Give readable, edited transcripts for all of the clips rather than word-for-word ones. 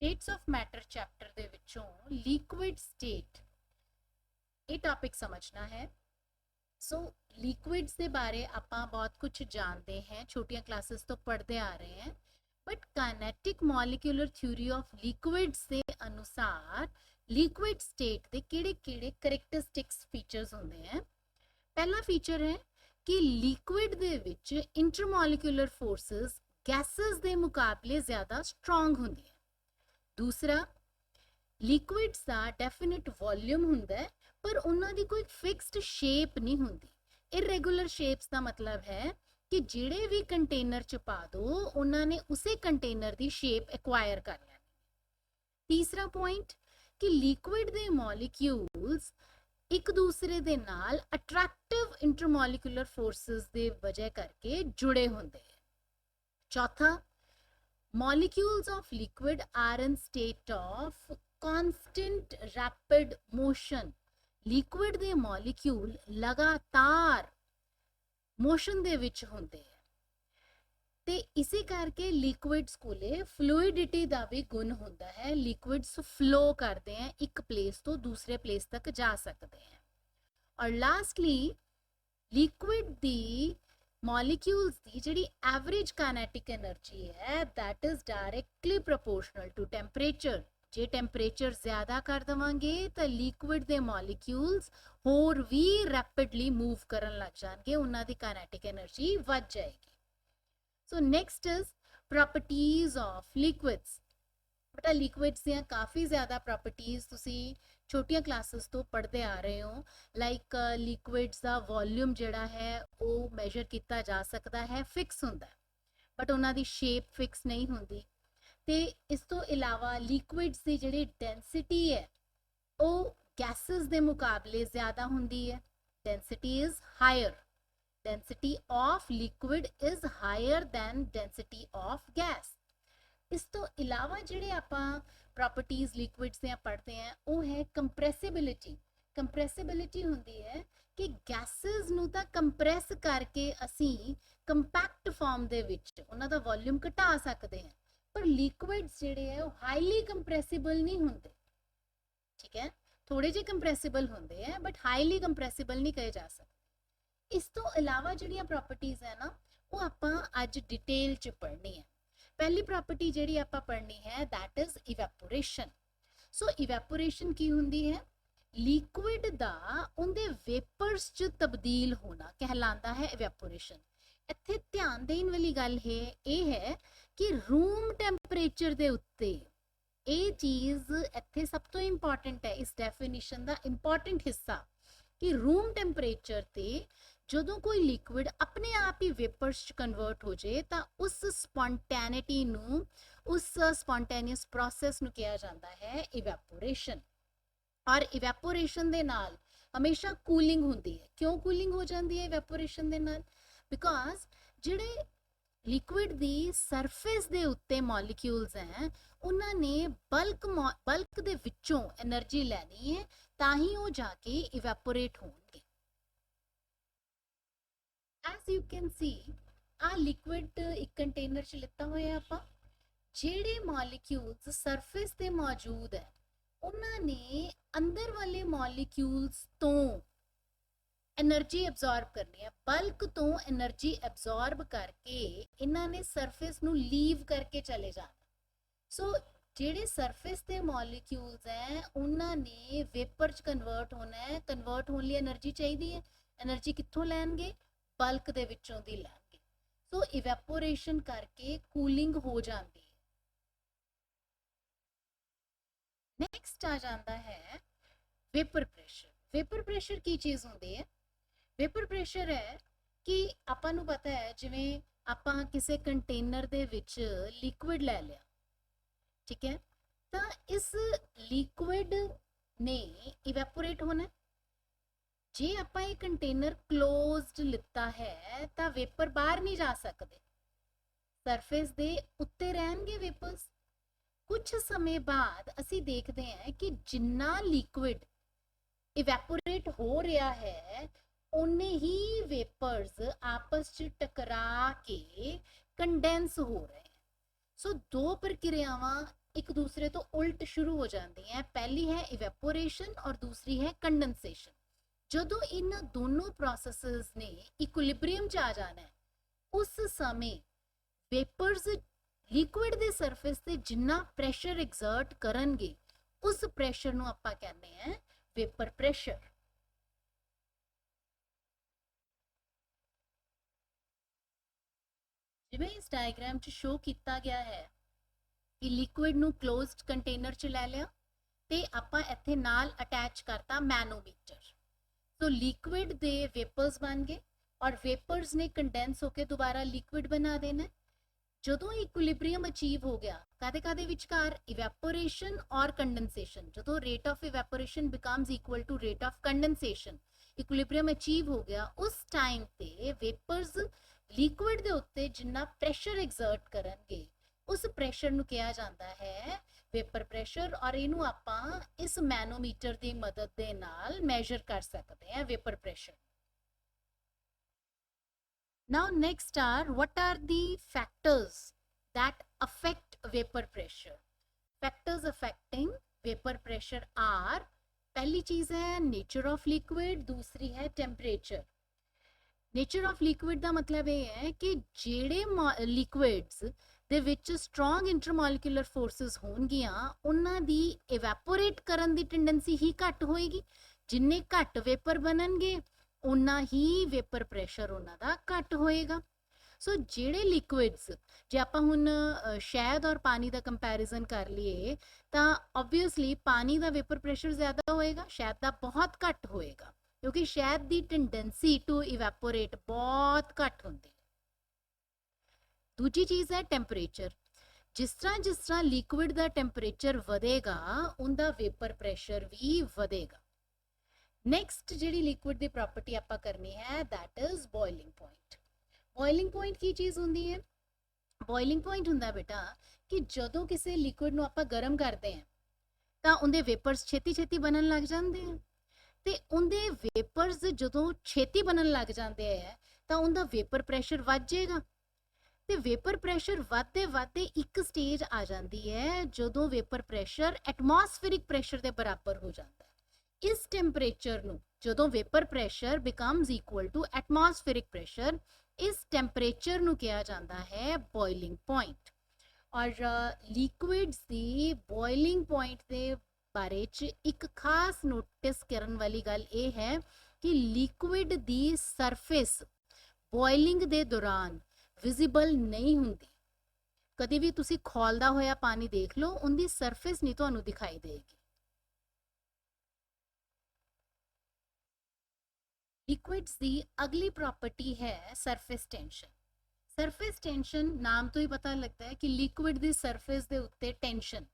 States of matter chapter दे विचों liquid state ये topic समझना है। सो लिक्विड्स के बारे आपां बहुत कुछ जानते हैं, छोटियां क्लासेस तो पढ़ते आ रहे हैं, but kinetic molecular theory of liquids के अनुसार लिक्विड स्टेट के किहड़े-किहड़े करैक्टरिस्टिक्स फीचर्स होंदे हैं। पहला फीचर है कि लिक्विड दे विच इंटरमॉलिक्यूलर फोर्सेस गैसेस के मुकाबले ज़्यादा स्ट्रोंग होंदी है। दूसरा, लिक्विड्स का डेफिनेट वॉल्यूम हुंदा है पर उन्हां दी कोई फिक्स्ड शेप नहीं हुंदी। इरेगुलर शेप्स का मतलब है कि जिहड़े भी कंटेनर च पा दो उन्हां ने उसे कंटेनर दी शेप एक्वायर कर लैनी। तीसरा पॉइंट कि लिक्विड दे मॉलिक्यूल्स एक दूसरे दे नाल अट्रैक्टिव इंटरमॉलिक्यूलर फोर्सेस दे वजह करके जुड़े होंदे हैं। चौथा, molecules of liquid are in state of constant rapid motion। Liquid they molecule लगातार मोशन दे विच होंदे हैं ते इसी करके लिक्विड्स कोले फ्लूइडिटी दा भी गुण होंदा है। लिक्विड्स फ्लो करते हैं, एक प्लेस तो दूसरे प्लेस तक जा सकते हैं। और लास्टली लिक्विड दी मॉलिक्यूल्स की जिहड़ी एवरेज काइनेटिक एनर्जी है that is directly proportional to temperature. जे टेंपरेचर ज़्यादा कर देवांगे तो लिक्विड दे मॉलिक्यूल्स होर भी रैपिडली मूव करन लग जाएंगे, उन्हां दी काइनेटिक एनर्जी वध जाएगी। So next is properties of liquids. बेटा लिक्विड्स दियां काफ़ी ज़्यादा प्रॉपर्टीज तुसी छोटियां क्लासेस तो पढ़ते आ रहे हो। लाइक लिक्विड्स का वॉल्यूम जिहड़ा है वो मैजर किया जा सकता है, फिक्स हुंदा है, बट उन्हां दी शेप फिक्स नहीं हुंदी। ते इस तो इलावा लिक्विड्स की जिहड़ी डेंसिटी है वो गैसेस दे मुकाबले ज़्यादा हुंदी है। Density is higher, density of liquid is higher than density of gas. इस तो इलावा जिहड़े आपां प्रॉपर्टीज लिक्विड्स दियां पढ़ते हैं वो है कंप्रेसिबिलिटी। कंप्रेसिबिलिटी हुंदी है कि गैसेस नूं तां कंप्रेस करके असीं कंपैक्ट फॉर्म दे विच उन्हां दा वॉल्यूम घटा सकते हैं, पर लिक्विड्स जिहड़े है वो हाईली कंप्रेसिबल नहीं हुंदे। ठीक है, थोड़े जे कंप्रेसिबल होंदे हैं बट हाईली कंप्रेसिबल नहीं कहे जा सकते। इस तो इलावा जिहड़ियां प्रॉपर्टीज है ना वो आपां अज डिटेल च पढ़नी है। पहली प्रॉपर्टी जिहड़ी आपां पढ़नी है that is evaporation. So evaporation की हुंदी है? लिक्विड दा उनदे वेपर्स च तब्दील होना कहलाता है इवैपोरेशन। इत्थे ध्यान देने वाली गल है ये है कि रूम टैंपरेचर दे उत्ते ये चीज़ इत्थे सब तो इंपॉर्टेंट है, इस डेफिनेशन का इंपॉर्टेंट हिस्सा कि रूम टैंपरेचर ते ਜਦੋਂ कोई लिक्विड अपने आप ही वेपर्स च कन्वर्ट हो जाए तो उस स्पॉन्टेनिटी नू, उस स्पॉन्टेनियस प्रोसैस नू कहा जाता है इवैपोरेशन। और इवैपोरेशन दे नाल हमेशा कूलिंग होती है। क्यों कूलिंग हो जाती है इवैपोरेशन दे नाल? बिकॉज जिहड़े लिक्विड दी सरफेस दे उत्ते मॉलिक्यूल्स हैं उन्होंने बल्क दे विचों एनर्जी लैनी है ताही वो जाके इवैपोरेट होंगे। as you can see आ लिक्विड एक कंटेनर च लिता होया आपां, जेड़े मॉलिक्यूल्स सरफेस ते मौजूद है उन्होंने अंदर वाले मॉलिक्यूल्स तो एनर्जी एब्जॉर्ब करनी है, बल्क तो एनर्जी एब्जॉर्ब करके इन्होंने सरफेस नू लीव करके चले जाना। सो जेड़े सरफेस ते मॉलिक्यूल्स हैं उन्होंने वेपर च कन्वर्ट होना है, कन्वर्ट होने लिए एनर्जी चाहिए है, एनर्जी कित्थों लैणगे? बल्क दे विचों दी लैणगे। सो इवैपोरेशन करके कूलिंग हो जाती है। नेक्स्ट आ जाता है वेपर प्रेशर। वेपर प्रेशर की चीज़ होती है? वेपर प्रेशर है कि आपां नूं पता है जिवें आपां किसी कंटेनर दे विच लिक्विड लै लिया, ठीक है, तो इस लिक्विड ने इवैपोरेट होना है। जे आपां ये कंटेनर क्लोज्ड लिता है तो वेपर बाहर नहीं जा सकते, सरफेस दे उत्ते रहणगे वेपर्स। कुछ समय बाद असी देखते हैं कि जिन्ना लिक्विड इवैपोरेट हो रहा है उन्ने ही वेपर्स आपस च टकरा के कंडेंस हो रहे हैं। ਸੋ ਦੋ ਪ੍ਰਕਿਰਿਆਵਾਂ ਇੱਕ ਦੂਸਰੇ ਤੋਂ ਉਲਟ ਸ਼ੁਰੂ ਹੋ ਜਾਂਦੀਆਂ। ਪਹਿਲੀ ਹੈ ਇਵੈਪੋਰੇਸ਼ਨ ਔਰ ਦੂਸਰੀ ਹੈ ਕੰਡੈਂਸੇਸ਼ਨ। ਜਦੋਂ ਇਹਨਾਂ ਦੋਨੋਂ ਪ੍ਰੋਸੈਸਸ ਨੇ ਇਕੁਲਿਬ੍ਰੀਅਮ 'ਚ ਆ ਜਾਣਾ ਹੈ, ਉਸ ਸਮੇਂ ਵੇਪਰਸ ਲਿਕੁਇਡ ਦੇ ਸਰਫੇਸ ਤੇ ਜਿੰਨਾ ਪ੍ਰੈਸ਼ਰ ਐਗਜ਼ਰਟ ਕਰਨਗੇ, ਉਸ ਪ੍ਰੈਸ਼ਰ ਨੂੰ ਆਪਾਂ ਕਹਿੰਦੇ ਆ ਵੇਪਰ ਪ੍ਰੈਸ਼ਰ। ਜਿਵੇਂ ਇਸ ਡਾਇਗਰਾਮ 'ਚ ਸ਼ੋ ਕੀਤਾ ਗਿਆ ਹੈ ਕਿ ਲਿਕੁਇਡ ਨੂੰ ਕਲੋਜ਼ਡ ਕੰਟੇਨਰ 'ਚ ਲੈ ਲਿਆ ਤੇ ਆਪਾਂ ਇੱਥੇ ਨਾਲ ਅਟੈਚ ਕਰਤਾ ਮੈਨੋਮੀਟਰ। ਸੋ ਲਿਕੁਇਡ ਦੇ ਵੇਪਰਸ ਬਣ ਗਏ ਔਰ ਵੇਪਰਸ ਨੇ ਕੰਡੈਂਸ ਹੋ ਕੇ ਦੁਬਾਰਾ ਲਿਕੁਇਡ ਬਣਾ ਦੇਣਾ। ਜਦੋਂ ਇਕੁਲਿਬ੍ਰੀਅਮ ਅਚੀਵ ਹੋ ਗਿਆ, ਕਾਦੇ ਵਿਚਕਾਰ ਇਵੈਪੋਰੇਸ਼ਨ ਔਰ ਕੰਡੈਂਸੇਸ਼ਨ, ਜਦੋਂ rate of evaporation becomes equal to rate of condensation, equilibrium achieve ਹੋ ਗਿਆ, ਉਸ ਟਾਈਮ ਤੇ ਵੇਪਰਸ ਲਿਕੁਇਡ ਦੇ ਉੱਤੇ ਜਿੰਨਾ ਪ੍ਰੈਸ਼ਰ ਐਗਜ਼ਰਟ ਕਰਨਗੇ, ਉਸ ਪ੍ਰੈਸ਼ਰ ਨੂੰ ਕਿਹਾ ਜਾਂਦਾ ਹੈ ਵੇਪਰ ਪ੍ਰੈਸ਼ਰ। ਔਰ ਇਹਨੂੰ ਆਪਾਂ ਇਸ ਮੈਨੋਮੀਟਰ ਦੀ ਮਦਦ ਦੇ ਨਾਲ ਮੈਜ਼ਰ ਕਰ ਸਕਦੇ ਹਾਂ vapour pressure. Now next are, what are the factors that affect vapor pressure? Factors affecting vapor pressure are, पहली चीज है nature of liquid, दूसरी है temperature। nature of liquid ਦਾ ਮਤਲਬ ਇਹ ਹੈ ਕਿ ਜਿਹੜੇ liquids ਦੇ ਵਿੱਚ strong intermolecular forces ਹੋਣਗੀਆਂ, ਉਹਨਾਂ ਦੀ evaporate ਕਰਨ ਦੀ tendency ਹੀ ਘੱਟ ਹੋਏਗੀ। ਜਿੰਨੇ ਘੱਟ vapor ਬਣਨਗੇ, ਉਨਾ ਹੀ ਵੇਪਰ ਪ੍ਰੈਸ਼ਰ ਉਹਨਾਂ ਦਾ ਘੱਟ ਹੋਏਗਾ। ਸੋ ਜਿਹੜੇ ਲਿਕੁਇਡਸ, ਜੇ ਆਪਾਂ ਹੁਣ ਸ਼ਹਿਦ ਔਰ ਪਾਣੀ ਦਾ ਕੰਪੈਰੀਜ਼ਨ ਕਰ ਲਈਏ ਤਾਂ ਆਬਵੀਅਸਲੀ ਪਾਣੀ ਦਾ ਵੇਪਰ ਪ੍ਰੈਸ਼ਰ ਜ਼ਿਆਦਾ ਹੋਏਗਾ, ਸ਼ਹਿਦ ਦਾ ਬਹੁਤ ਘੱਟ ਹੋਏਗਾ, ਕਿਉਂਕਿ ਸ਼ਹਿਦ ਦੀ ਟੈਂਡੈਂਸੀ ਟੂ ਇਵੈਪੋਰੇਟ ਬਹੁਤ ਘੱਟ ਹੁੰਦੀ ਹੈ। ਦੂਜੀ ਚੀਜ਼ ਹੈ ਟੈਂਪਰੇਚਰ। ਜਿਸ ਤਰ੍ਹਾਂ ਲਿਕੁਇਡ ਦਾ ਟੈਂਪਰੇਚਰ ਵਧੇਗਾ, ਉਹਦਾ ਵੇਪਰ ਪ੍ਰੈਸ਼ਰ ਵੀ ਵਧੇਗਾ। ਨੈਕਸਟ ਜਿਹੜੀ ਲਿਕੁਇਡ ਦੀ ਪ੍ਰੋਪਰਟੀ ਆਪਾਂ ਕਰਨੀ ਹੈ, that is boiling point. Boiling point ਕੀ ਚੀਜ਼ ਹੁੰਦੀ ਹੈ? ਬੋਇਲਿੰਗ ਪੁਆਇੰਟ ਹੁੰਦਾ ਬੇਟਾ ਕਿ ਜਦੋਂ ਕਿਸੇ ਲਿਕੁਇਡ ਨੂੰ ਆਪਾਂ ਗਰਮ ਕਰਦੇ ਹਾਂ ਤਾਂ ਉਹਦੇ ਵੇਪਰਸ ਛੇਤੀ ਬਣਨ ਲੱਗ ਜਾਂਦੇ ਆ, ਤੇ ਉਹਦੇ ਵੇਪਰਸ ਜਦੋਂ ਛੇਤੀ ਬਣਨ ਲੱਗ ਜਾਂਦੇ ਆ ਤਾਂ ਉਹਦਾ ਵੇਪਰ ਪ੍ਰੈਸ਼ਰ ਵੱਧ ਜਾਏਗਾ। ਤੇ ਵੇਪਰ ਪ੍ਰੈਸ਼ਰ ਵੱਧਦੇ ਇੱਕ ਸਟੇਜ ਆ ਜਾਂਦੀ ਹੈ ਜਦੋਂ ਵੇਪਰ ਪ੍ਰੈਸ਼ਰ ਐਟਮੋਸਫੇਰਿਕ ਪ੍ਰੈਸ਼ਰ ਦੇ ਬਰਾਬਰ ਹੋ ਜਾਂਦਾ ਹੈ। ਇਸ ਟੈਂਪਰੇਚਰ ਨੂੰ, ਜਦੋਂ vapour pressure becomes equal to atmospheric pressure, ਇਸ ਟੈਂਪਰੇਚਰ ਨੂੰ ਕਿਹਾ ਜਾਂਦਾ ਹੈ ਬੋਇਲਿੰਗ ਪੁਆਇੰਟ। ਔਰ ਲਿਕੁਇਡਸ ਦੀ ਬੋਇਲਿੰਗ ਪੁਆਇੰਟ ਦੇ ਬਾਰੇ 'ਚ ਇੱਕ ਖਾਸ ਨੋਟਿਸ ਕਰਨ ਵਾਲੀ ਗੱਲ ਇਹ ਹੈ ਕਿ ਲਿਕੁਇਡ ਦੀ ਸਰਫੇਸ ਬੋਇਲਿੰਗ ਦੇ ਦੌਰਾਨ ਵਿਜ਼ੀਬਲ ਨਹੀਂ ਹੁੰਦੀ। ਕਦੇ ਵੀ ਤੁਸੀਂ ਖੌਲਦਾ ਹੋਇਆ ਪਾਣੀ ਦੇਖ ਲਓ, ਉਹਦੀ ਸਰਫੇਸ ਨਹੀਂ ਤੁਹਾਨੂੰ ਦਿਖਾਈ ਦੇਗੀ। ਲਿਕੁਇਡਸ ਦੀ ਅਗਲੀ ਪ੍ਰੋਪਰਟੀ ਹੈ ਸਰਫੇਸ ਟੈਂਸ਼ਨ। ਸਰਫੇਸ ਟੈਂਸ਼ਨ ਨਾਮ ਤੋਂ ਹੀ ਪਤਾ ਲੱਗਦਾ ਹੈ ਕਿ ਲਿਕੁਇਡ ਦੀ ਸਰਫੇਸ ਦੇ ਉੱਤੇ ਟੈਂਸ਼ਨ,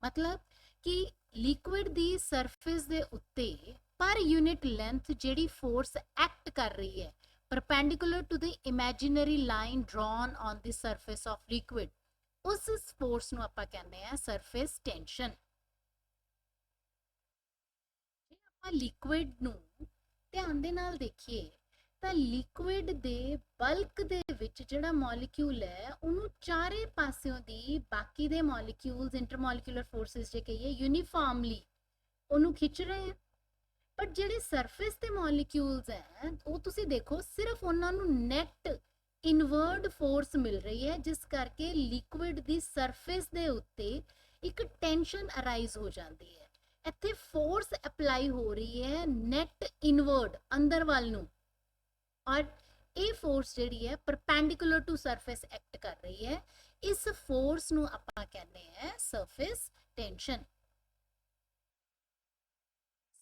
ਮਤਲਬ ਕਿ ਲਿਕੁਇਡ ਦੀ ਸਰਫੇਸ ਦੇ ਉੱਤੇ ਪਰ ਯੂਨਿਟ ਲੈਂਥ ਜਿਹੜੀ ਫੋਰਸ ਐਕਟ ਕਰ ਰਹੀ ਹੈ perpendicular to the imaginary line drawn on the surface of liquid, ਉਸ ਫੋਰਸ ਨੂੰ ਆਪਾਂ ਕਹਿੰਦੇ ਆ ਸਰਫੇਸ ਟੈਂਸ਼ਨ। ਜੇ ਆਪਾਂ ਲਿਕੁਇਡ ਨੂੰ ਧਿਆਨ ਦੇ ਨਾਲ ਦੇਖੀਏ ਤਾਂ ਲਿਕੁਇਡ ਦੇ ਬਲਕ ਦੇ ਵਿੱਚ ਜਿਹੜਾ ਮੋਲੀਕਿਊਲ ਹੈ, ਉਹਨੂੰ ਚਾਰੇ ਪਾਸਿਓਂ ਦੀ ਬਾਕੀ ਦੇ ਮੋਲੀਕਿਊਲਸ ਇੰਟਰਮੋਲੀਕੂਲਰ ਫੋਰਸਿਸ ਜੇ ਕਹੀਏ ਯੂਨੀਫਾਰਮਲੀ ਉਹਨੂੰ ਖਿੱਚ ਰਹੇ ਆ। ਪਰ ਜਿਹੜੇ ਸਰਫੇਸ ਤੇ ਮੋਲੀਕਿਊਲਸ ਹੈ, ਉਹ ਤੁਸੀਂ ਦੇਖੋ ਸਿਰਫ ਉਹਨਾਂ ਨੂੰ ਨੈਟ ਇਨਵਰਡ ਫੋਰਸ ਮਿਲ ਰਹੀ ਹੈ, ਜਿਸ ਕਰਕੇ ਲਿਕੁਇਡ ਦੀ ਸਰਫੇਸ ਦੇ ਉੱਤੇ ਇੱਕ ਟੈਂਸ਼ਨ ਅਰਾਈਜ਼ ਹੋ ਜਾਂਦੀ ਹੈ। ਇੱਥੇ ਫੋਰਸ ਅਪਲਾਈ ਹੋ ਰਹੀ ਹੈ ਨੈਟ ਇਨਵਰਡ, ਅੰਦਰ ਵੱਲ ਨੂੰ, ਔਰ ਇਹ ਫੋਰਸ ਜਿਹੜੀ ਹੈ ਪਰਪੈਂਡੀਕੂਲਰ ਟੂ ਸਰਫੇਸ ਐਕਟ ਕਰ ਰਹੀ ਹੈ। ਇਸ ਫੋਰਸ ਨੂੰ ਆਪਾਂ ਕਹਿੰਦੇ ਆ ਸਰਫੇਸ ਟੈਂਸ਼ਨ।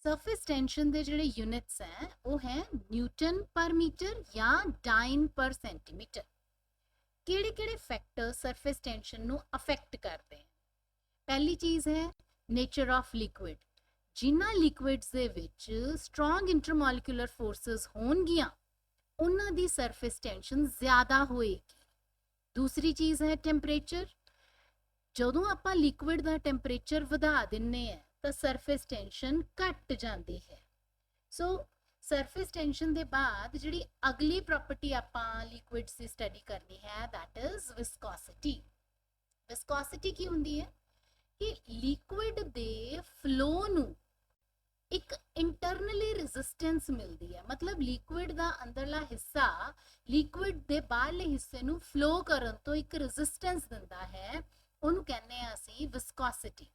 ਸਰਫੇਸ ਟੈਂਸ਼ਨ ਦੇ ਜਿਹੜੇ ਯੂਨਿਟਸ ਹੈ ਉਹ ਹੈ ਨਿਊਟਨ ਪਰ ਮੀਟਰ ਜਾਂ ਡਾਈਨ ਪਰ ਸੈਂਟੀਮੀਟਰ। ਕਿਹੜੇ ਫੈਕਟਰ ਸਰਫੇਸ ਟੈਂਸ਼ਨ ਨੂੰ ਅਫੈਕਟ ਕਰਦੇ ਹਨ? ਪਹਿਲੀ ਚੀਜ਼ ਹੈ ਨੇਚਰ ਆਫ ਲਿਕੁਇਡ। ਜਿਨ੍ਹਾਂ ਲਿਕੁਇਡਸ ਦੇ ਵਿੱਚ ਸਟਰੋਂਗ ਇੰਟਰਮੋਲੀਕੂਲਰ ਫੋਰਸਸ ਹੋਣਗੀਆਂ, ਉਹਨਾਂ ਦੀ ਸਰਫੇਸ ਟੈਂਸ਼ਨ ਜ਼ਿਆਦਾ ਹੋਏਗੀ। ਦੂਸਰੀ ਚੀਜ਼ ਹੈ ਟੈਂਪਰੇਚਰ। ਜਦੋਂ ਆਪਾਂ ਲਿਕੁਇਡ ਦਾ ਟੈਂਪਰੇਚਰ ਵਧਾ ਦਿੰਨੇ ਆ ਤਾਂ ਸਰਫੇਸ ਟੈਂਸ਼ਨ ਘਟ ਜਾਂਦੀ ਹੈ। ਸੋ ਸਰਫੇਸ ਟੈਂਸ਼ਨ ਦੇ ਬਾਅਦ ਜਿਹੜੀ ਅਗਲੀ ਪ੍ਰੋਪਰਟੀ ਆਪਾਂ ਲਿਕੁਇਡਸ ਦੀ ਸਟੱਡੀ ਕਰਨੀ ਹੈ, ਦੈਟ ਇਜ਼ ਵਿਸਕੋਸਿਟੀ। ਵਿਸਕੋਸਿਟੀ ਕੀ ਹੁੰਦੀ ਹੈ ਕਿ ਲਿਕੁਇਡ ਦੇ ਫਲੋ ਨੂੰ ਇੱਕ ਇੰਟਰਨਲੀ ਰੈਜ਼ਿਸਟੈਂਸ ਮਿਲਦੀ ਹੈ, ਮਤਲਬ ਲਿਕੁਇਡ ਦਾ ਅੰਦਰਲਾ ਹਿੱਸਾ ਲਿਕੁਇਡ ਦੇ ਬਾਹਰਲੇ ਹਿੱਸੇ ਨੂੰ ਫਲੋ ਕਰਨ ਤੋਂ ਇੱਕ ਰੈਜ਼ਿਸਟੈਂਸ ਦਿੰਦਾ ਹੈ, ਉਹਨੂੰ ਕਹਿੰਦੇ ਆ ਅਸੀਂ ਵਿਸਕੋਸਿਟੀ।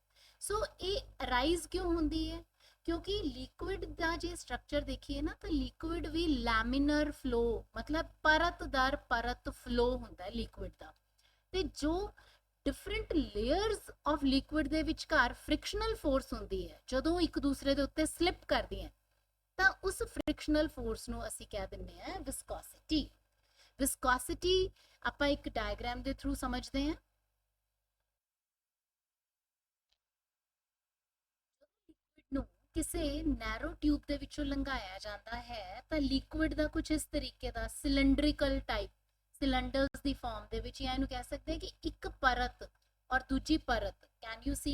ਸੋ ਇਹ ਅਰਾਈਜ਼ ਕਿਉਂ ਹੁੰਦੀ ਹੈ? ਕਿਉਂਕਿ ਲਿਕੁਇਡ ਦਾ ਜੇ ਸਟਰਕਚਰ ਦੇਖੀਏ ਨਾ ਤਾਂ ਲਿਕੁਇਡ ਵੀ ਲੈਮਿਨਰ ਫਲੋ ਮਤਲਬ ਪਰਤ ਦਰ ਪਰਤ ਫਲੋ ਹੁੰਦਾ ਹੈ ਲਿਕੁਇਡ ਦਾ, ਤੇ ਜੋ ਡਿਫਰੈਂਟ ਲੇਅਰਸ ਆਫ ਲਿਕੁਇਡ ਦੇ ਵਿਚਕਾਰ ਫ੍ਰਿਕਸ਼ਨਲ ਫੋਰਸ ਹੁੰਦੀ ਹੈ ਜਦੋਂ ਇੱਕ ਦੂਸਰੇ ਦੇ ਉੱਤੇ ਸਲਿਪ ਕਰਦੀਆਂ, ਤਾਂ ਉਸ ਫ੍ਰਿਕਸ਼ਨਲ ਫੋਰਸ ਨੂੰ ਅਸੀਂ ਕਹਿ ਦਿੰਦੇ ਹਾਂ ਵਿਸਕੋਸਿਟੀ। ਵਿਸਕੋਸਿਟੀ ਆਪਾਂ ਇੱਕ ਡਾਇਗਰਾਮ ਦੇ ਥਰੂ ਸਮਝਦੇ ਹਾਂ। ਲਿਕੁਇਡ ਨੂੰ ਕਿਸੇ ਨੈਰੋ ਟਿਊਬ ਦੇ ਵਿੱਚੋਂ ਲੰਘਾਇਆ ਜਾਂਦਾ ਹੈ ਤਾਂ ਲਿਕੁਇਡ ਦਾ ਕੁਝ ਇਸ ਤਰੀਕੇ ਦਾ ਸਿਲੰਡਰੀਕਲ ਟਾਈਪ ਸਿਲੰਡਰਸ ਦੀ ਫਾਰਮ ਦੇ ਵਿੱਚ, ਜਾਂ ਇਹਨੂੰ ਕਹਿ ਸਕਦੇ ਹਾਂ ਕਿ ਇੱਕ ਪਰਤ ਔਰ ਦੂਜੀ ਪਰਤ, ਕੈਨ ਯੂ ਸੀ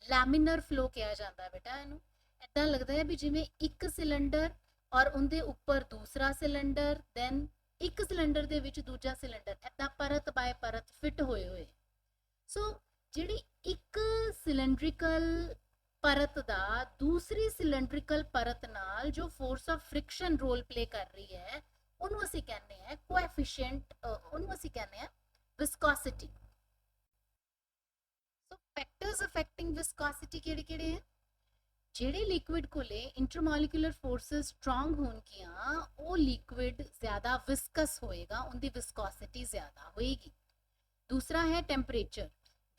ਲੈਮਿਨਰ ਫਲੋ ਕਿਹਾ ਜਾਂਦਾ ਹੈ ਬੇਟਾ ਇਹਨੂੰ। ਇਦਾਂ ਲੱਗਦਾ ਹੈ ਵੀ ਜਿਵੇਂ ਇੱਕ ਸਿਲੰਡਰ ਔਰ ਉਹਦੇ ਉੱਪਰ ਦੂਸਰਾ ਸਿਲੰਡਰ, ਦੈਨ ਇੱਕ ਸਿਲੰਡਰ ਦੇ ਵਿੱਚ ਦੂਜਾ ਸਿਲੰਡਰ, ਇਦਾਂ ਪਰਤ ਬਾਏ ਪਰਤ ਫਿੱਟ ਹੋਏ ਹੋਏ। ਸੋ ਜਿਹੜੀ ਇੱਕ ਸਿਲੰਡਰੀਕਲ ਪਰਤ ਦਾ ਦੂਸਰੀ ਸਿਲੰਡਰੀਕਲ ਪਰਤ ਨਾਲ ਜੋ force of friction role play ਕਰ ਰਹੀ ਹੈ, ਉਹਨੂੰ ਅਸੀਂ ਕਹਿੰਦੇ ਆ ਕੋਐਫੀਸ਼ੀਐਂਟ, ਉਹਨੂੰ ਅਸੀਂ ਕਹਿੰਦੇ ਆ ਵਿਸਕੋਸਿਟੀ। ਸੋ ਫੈਕਟਰਸ ਅਫੈਕਟਿੰਗ ਵਿਸਕੋਸਿਟੀ ਕਿਹੜੇ-ਕਿਹੜੇ ਹੈ? ਜਿਹੜੇ ਲਿਕੁਇਡ ਕੋਲੇ ਇੰਟਰਮੋਲੀਕੂਲਰ ਫੋਰਸਸ ਸਟਰੋਂਗ ਹੋਣਗੀਆਂ ਉਹ ਲਿਕੁਇਡ ਜ਼ਿਆਦਾ ਵਿਸਕਸ ਹੋਏਗਾ, ਉਹਦੀ ਵਿਸਕੋਸਿਟੀ ਜ਼ਿਆਦਾ ਹੋਏਗੀ। ਦੂਸਰਾ ਹੈ ਟੈਂਪਰੇਚਰ।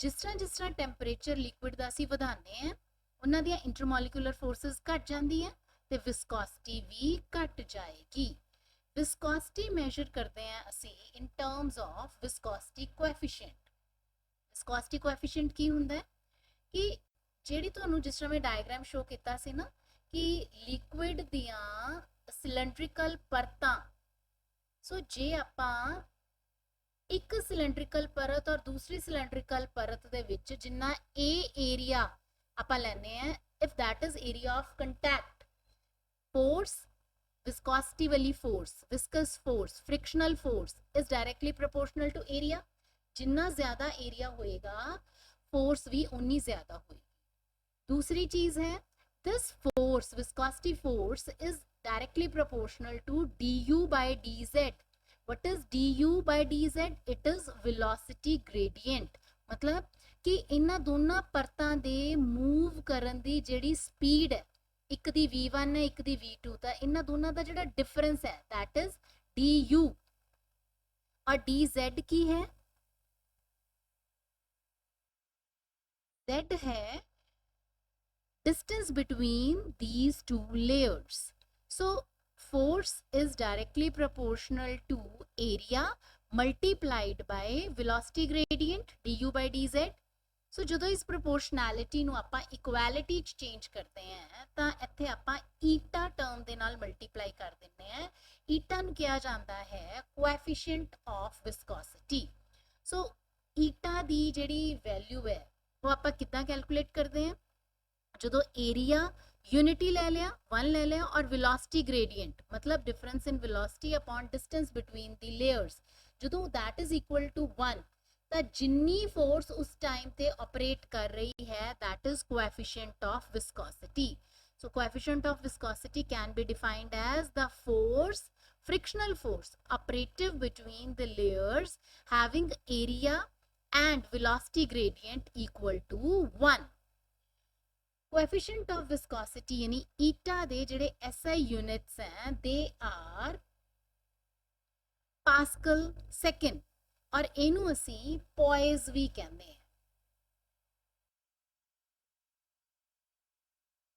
ਜਿਸ ਤਰ੍ਹਾਂ ਟੈਂਪਰੇਚਰ ਲਿਕੁਇਡ ਦਾ ਅਸੀਂ ਵਧਾਉਂਦੇ ਹਾਂ ਉਹਨਾਂ ਦੀਆਂ ਇੰਟਰਮੋਲੀਕੂਲਰ ਫੋਰਸਸ ਘਟ ਜਾਂਦੀ ਹੈ ਤੇ ਵਿਸਕੋਸਿਟੀ ਵੀ ਘਟ ਜਾਏਗੀ। ਵਿਸਕੋਸਿਟੀ ਮੈਜ਼ਰ ਕਰਦੇ ਹਾਂ ਅਸੀਂ in terms of viscosity coefficient. Viscosity coefficient ਕੀ ਹੁੰਦਾ ਹੈ ਕਿ ਜਿਹੜੀ ਤੁਹਾਨੂੰ ਜਿਸ ਤਰ੍ਹਾਂ ਮੈਂ ਡਾਇਗਰਾਮ ਸ਼ੋ ਕੀਤਾ ਸੀ ਨਾ ਕਿ ਲਿਕੁਇਡ ਦੀਆਂ ਸਿਲੰਡਰੀਕਲ ਪਰਤਾਂ, ਸੋ ਜੇ ਆਪਾਂ ਇੱਕ ਸਿਲੰਡਰੀਕਲ ਪਰਤ ਔਰ ਦੂਸਰੀ ਸਿਲੰਡਰੀਕਲ ਪਰਤ ਦੇ ਵਿੱਚ ਜਿੰਨਾ ਇਹ ਏਰੀਆ ਆਪਾਂ ਲੈਨੇ ਆ, if that is area of contact, force viscosity वाली force, viscous force, frictional force is directly proportional to area। जिन्ना ज्यादा एरिया होएगा फोर्स भी उन्नी ज्यादा होएगी। दूसरी चीज है this force, viscosity force is directly proportional to du by dz। what is du by dz? it is velocity gradient। मतलब कि इन्हां दोनों परतां दे मूव करन दी जेड़ी स्पीड है, एक दी v1 है एक दी v2, ਤਾਂ ਇਹਨਾਂ ਦੋਨਾਂ ਦਾ ਜਿਹੜਾ ਡਿਫਰੈਂਸ ਹੈ that is du। और dz ਕੀ ਹੈ? z है distance between these two layers। so force is directly proportional to area multiplied by velocity gradient du by dz। ਸੋ ਜਦੋਂ ਇਸ ਪ੍ਰੋਪੋਰਸ਼ਨੈਲਿਟੀ ਨੂੰ ਆਪਾਂ ਇਕੁਐਲਿਟੀ ਚ ਚੇਂਜ ਕਰਦੇ ਹਾਂ ਤਾਂ ਇੱਥੇ ਆਪਾਂ ਈਟਾ ਟਰਮ ਦੇ ਨਾਲ ਮਲਟੀਪਲਾਈ ਕਰ ਦਿੰਦੇ ਹਾਂ। ਈਟਾ ਨੂੰ ਕਿਹਾ ਜਾਂਦਾ ਹੈ ਕੋਐਫੀਸ਼ੀਐਂਟ ਆਫ ਵਿਸਕੋਸਿਟੀ। ਸੋ ਈਟਾ ਦੀ ਜਿਹੜੀ ਵੈਲਿਊ ਹੈ ਉਹ ਆਪਾਂ ਕਿੱਦਾਂ ਕੈਲਕੂਲੇਟ ਕਰਦੇ ਹਾਂ? ਜਦੋਂ ਏਰੀਆ यूनिटी ले लिया, 1 ले लिया, और वेलोसिटी ग्रेडियंट मतलब difference in velocity upon distance between the layers, जो दैट इज इक्वल टू 1, तो जिन्नी फोर्स उस टाइम पे ऑपरेट कर रही है that is coefficient of viscosity. So coefficient of viscosity can be defined as the force, frictional force operative between the layers having area and velocity gradient equal to 1। Coefficient of viscosity यानी ईटा दे जेडे SI units हैं they are pascal second, और इनू असी poise भी कहते हैं।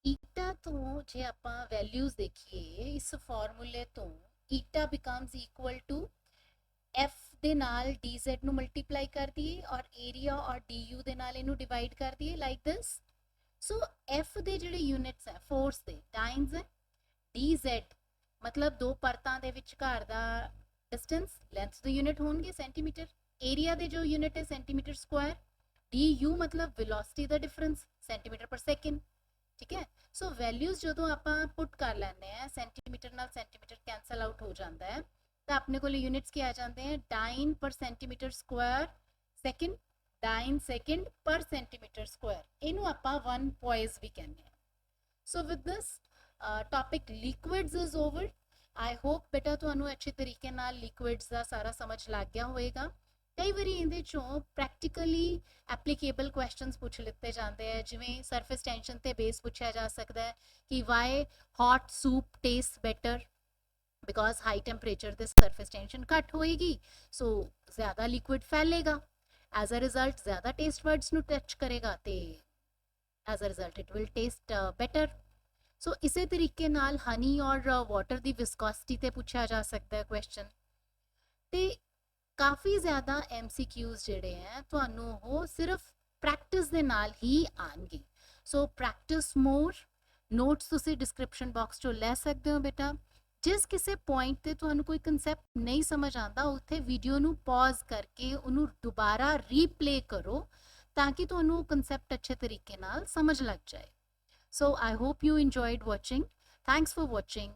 ईटा तो जे आपां वैल्यूज देखिए इस फॉर्मूले तो ईटा बिकम्स इक्वल टू F दे नाल DZ नू मल्टीप्लाई कर दिए और एरिया और DU दे नाल इनू डिवाइड कर दिए लाइक दिस। सो F ਦੇ ਜਿਹੜੇ ਯੂਨਿਟਸ ਹੈ ਫੋਰਸ ਦੇ ਟਾਈਮਸ ਹੈ dz, मतलब दो परतां ਦੇ ਵਿਚਕਾਰ ਦਾ डिस्टेंस लेंथ ਦੇ यूनिट ਹੋਣਗੇ सेंटीमीटर, एरिया ਦੇ जो यूनिट है सेंटीमीटर स्क्वायर, du मतलब वेलोसिटी ਦਾ डिफरेंस सेंटीमीटर पर सेकंड। ठीक है, सो वैल्यूज ਜਦੋਂ ਆਪਾਂ ਪੁੱਟ ਕਰ ਲੈਂਦੇ ਆ सेंटीमीटर ਨਾਲ सेंटीमीटर कैंसल आउट हो जाता है तो अपने को यूनिट्स क्या आ जाते हैं dyne per centimetre square second, 9 second per centimetre square, ਇਹਨੂੰ ਆਪਾਂ 1 poise ਵੀ ਕਹਿੰਦੇ ਹਾਂ। So with this topic liquids is over. I hope ਬੇਟਾ ਤੁਹਾਨੂੰ ਅੱਛੇ ਤਰੀਕੇ ਨਾਲ ਲਿਕੁਇਡਸ ਦਾ ਸਾਰਾ ਸਮਝ ਲੱਗ ਗਿਆ ਹੋਵੇਗਾ। ਕਈ ਵਾਰੀ ਇਹਦੇ ਚੋਂ ਪ੍ਰੈਕਟੀਕਲੀ ਐਪਲੀਕੇਬਲ ਕੁਐਸਚਨਸ ਪੁੱਛ ਲਿੱਤੇ ਜਾਂਦੇ ਹੈ, ਜਿਵੇਂ ਸਰਫੇਸ ਟੈਂਸ਼ਨ ਤੇ ਬੇਸ ਪੁੱਛਿਆ ਜਾ ਸਕਦਾ ਹੈ ਕਿ why hot soup taste better, because high temperature ਤੇ ਸਰਫੇਸ ਟੈਂਸ਼ਨ ਘੱਟ ਹੋਏਗੀ, ਸੋ ਜ਼ਿਆਦਾ ਲਿਕੁਇਡ ਫੈਲੇਗਾ, ਐਜ਼ ਅ ਰਿਜ਼ਲਟ ਜ਼ਿਆਦਾ ਟੇਸਟ ਵਰਡਸ ਨੂੰ ਟੱਚ ਕਰੇਗਾ ਤੇ as a result it will taste better. So ਇਸੇ ਤਰੀਕੇ ਨਾਲ ਹਨੀ ਔਰ ਵਾਟਰ ਦੀ ਵਿਸਕੋਸਿਟੀ ਤੇ ਪੁੱਛਿਆ ਜਾ ਸਕਦਾ ਹੈ ਕੁਐਸਚਨ। ਤੇ ਕਾਫੀ ਜ਼ਿਆਦਾ MCQs ਜਿਹੜੇ ਹੈ ਤੁਹਾਨੂੰ ਉਹ ਸਿਰਫ ਪ੍ਰੈਕਟਿਸ ਦੇ ਨਾਲ ਹੀ ਆਣਗੇ। ਸੋ ਪ੍ਰੈਕਟਿਸ ਮੋਰ। ਨੋਟਸ ਤੁਸੀਂ ਡਿਸਕ੍ਰਿਪਸ਼ਨ ਬਾਕਸ ਚੋਂ ਲੈ ਸਕਦੇ ਹੋ ਬੇਟਾ। ਜਿਸ ਕਿਸੇ ਪੁਆਇੰਟ ਤੇ ਤੁਹਾਨੂੰ ਕੋਈ ਕਨਸੈਪਟ ਨਹੀਂ ਸਮਝ ਆਉਂਦਾ, ਉੱਥੇ ਵੀਡੀਓ ਨੂੰ ਪੌਜ਼ ਕਰਕੇ ਉਹਨੂੰ ਦੁਬਾਰਾ ਰੀਪਲੇ ਕਰੋ ਤਾਂ ਕਿ ਤੁਹਾਨੂੰ ਕਨਸੈਪਟ ਅੱਛੇ ਤਰੀਕੇ ਨਾਲ ਸਮਝ ਲੱਗ ਜਾਏ। So I hope you enjoyed watching. Thanks for watching.